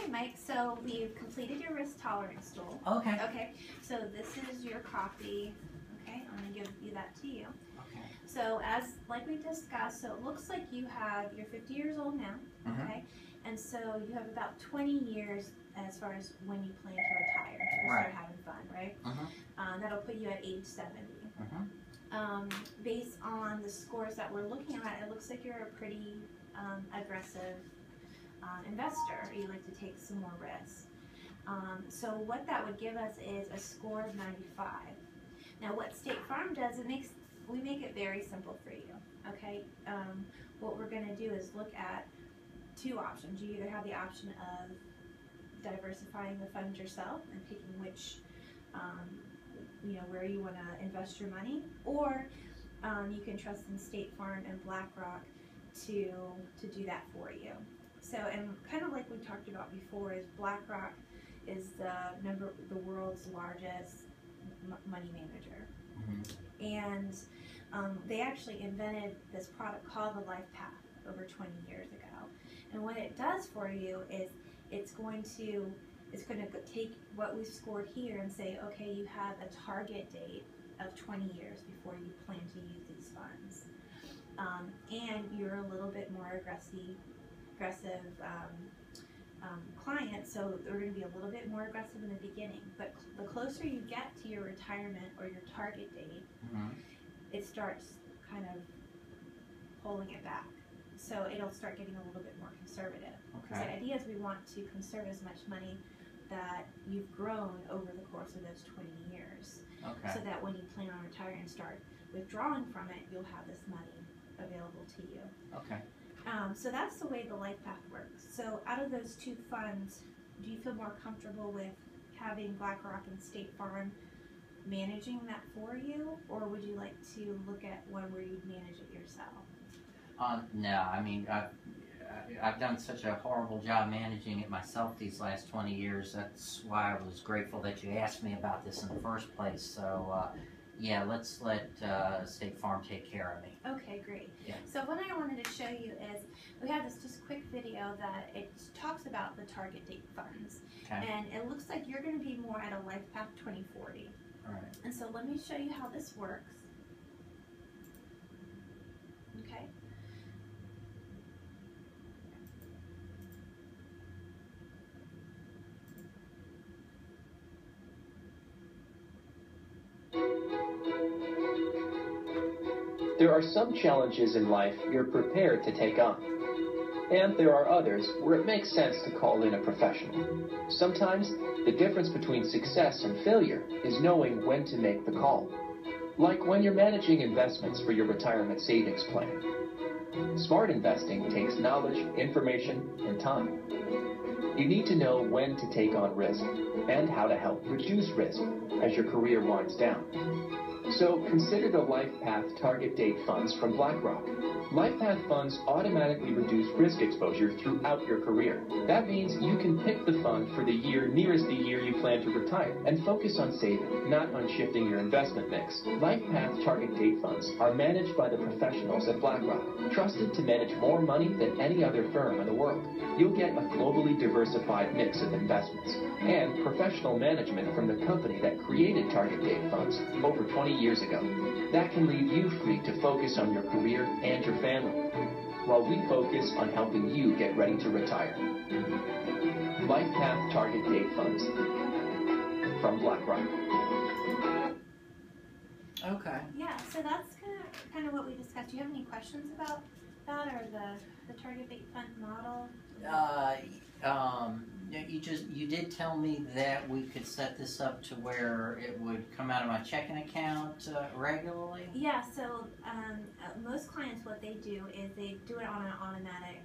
Hi, Mike. So we've completed your risk tolerance tool. Okay. Okay. So this is your copy. Okay, I'm gonna give you that to you. Okay. So like we discussed, so it looks like you're 50 years old now. Mm-hmm. Okay, and so you have about 20 years as far as when you plan to retire or Right. start having fun, right? Mm-hmm. That'll put you at age 70. Mm-hmm. Based on the scores that we're looking at, it looks like you're a pretty aggressive investor. You like to take some more risks. So what that would give us is a score of 95. Now what State Farm does, we make it very simple for you. Okay, what we're going to do is look at two options. You either have the option of diversifying the funds yourself and picking which, where you want to invest your money, or you can trust in State Farm and BlackRock to do that for you. So, and kind of like we talked about before, is BlackRock is the world's largest money manager. Mm-hmm. And they actually invented this product called the Life Path over 20 years ago. And what it does for you is it's going to take what we've scored here and say, okay, you have a target date of 20 years before you plan to use these funds. And you're a little bit more aggressive client, so they're going to be a little bit more aggressive in the beginning. But the closer you get to your retirement or your target date, Mm-hmm. it starts kind of pulling it back. So it'll start getting a little bit more conservative. Okay. The idea is we want to conserve as much money that you've grown over the course of those 20 years. Okay. So that when you plan on retiring and start withdrawing from it, you'll have this money available to you. Okay. So that's the way the Life Path works. So out of those two funds, do you feel more comfortable with having BlackRock and State Farm managing that for you, or would you like to look at one where you'd manage it yourself? No, I mean, I've done such a horrible job managing it myself these last 20 years. That's why I was grateful that you asked me about this in the first place. So, yeah, let's let State Farm take care of me. Okay, great. Yeah. So what I wanted to show you is we have this just quick video that it talks about the target date funds. Okay. And it looks like you're going to be more at a Life Path 2040. All right. And so let me show you how this works. Okay. There are some challenges in life you're prepared to take on. And there are others where it makes sense to call in a professional. Sometimes, the difference between success and failure is knowing when to make the call. Like when you're managing investments for your retirement savings plan. Smart investing takes knowledge, information, and time. You need to know when to take on risk and how to help reduce risk as your career winds down. So consider the Life Path Target Date Funds from BlackRock. Life Path funds automatically reduce risk exposure throughout your career. That means you can pick the fund for the year nearest the year you plan to retire and focus on saving, not on shifting your investment mix. Life Path Target Date Funds are managed by the professionals at BlackRock, trusted to manage more money than any other firm in the world. You'll get a globally diversified mix of investments and professional management from the company that created Target Date Funds over 20 years ago. That can leave you free to focus on your career and your family, while we focus on helping you get ready to retire. Life Path Target Date Funds from BlackRock. Okay. Yeah, so that's kind of what we discussed. Do you have any questions about that or the target date fund model? You did tell me that we could set this up to where it would come out of my checking account regularly. Yeah, so most clients, what they do is they do it on an automatic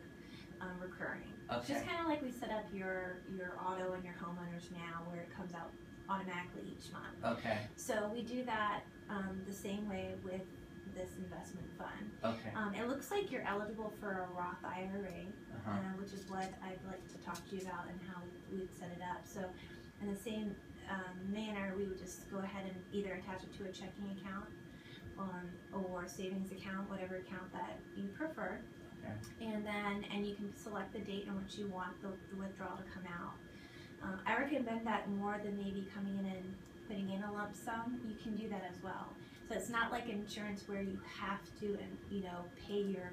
recurring. Okay. Just kind of like we set up your auto and your homeowners now, where it comes out automatically each month. Okay. So we do that the same way with this investment fund. Okay. It looks like you're eligible for a Roth IRA, Uh-huh. which is what I'd like to talk to you about and how we'd set it up. So in the same manner, we would just go ahead and either attach it to a checking account or savings account, whatever account that you prefer. And you can select the date in which you want the withdrawal to come out. I recommend that more than maybe coming in and putting in a lump sum. You can do that as well. So it's not like insurance where you have to, pay your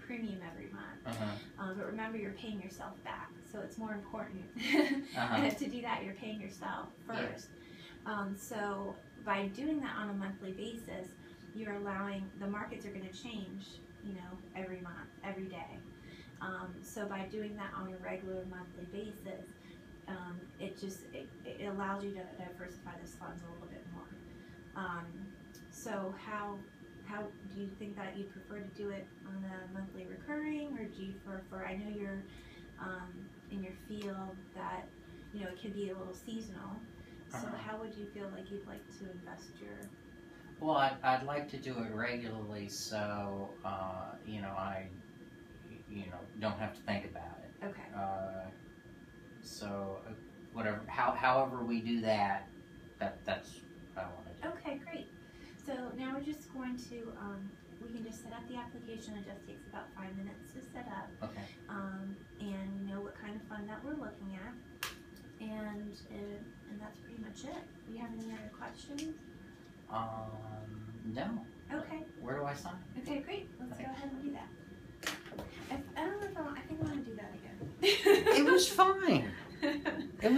premium every month. But remember, you're paying yourself back, so it's more important to do that. You're paying yourself first. So by doing that on a monthly basis, you're allowing, the markets are going to change, every month, every day. So by doing that on a regular monthly basis, it allows you to diversify those funds a little bit more. So how do you think that you prefer to do it on a monthly recurring, or do you prefer, I know you're in your field that, it can be a little seasonal. So how would you feel like you'd like to invest your... Well, I'd like to do it regularly, so I don't have to think about it. Okay. So whatever, however we do that, that's what I want to do. Okay, great. So now we're just going to we can just set up the application. It just takes about 5 minutes to set up. Okay. And know what kind of fund that we're looking at, and that's pretty much it. Do you have any other questions? No. Okay. Where do I sign? Okay, great. Let's go ahead and do that. I don't know if I think I want to do that again. It was fine.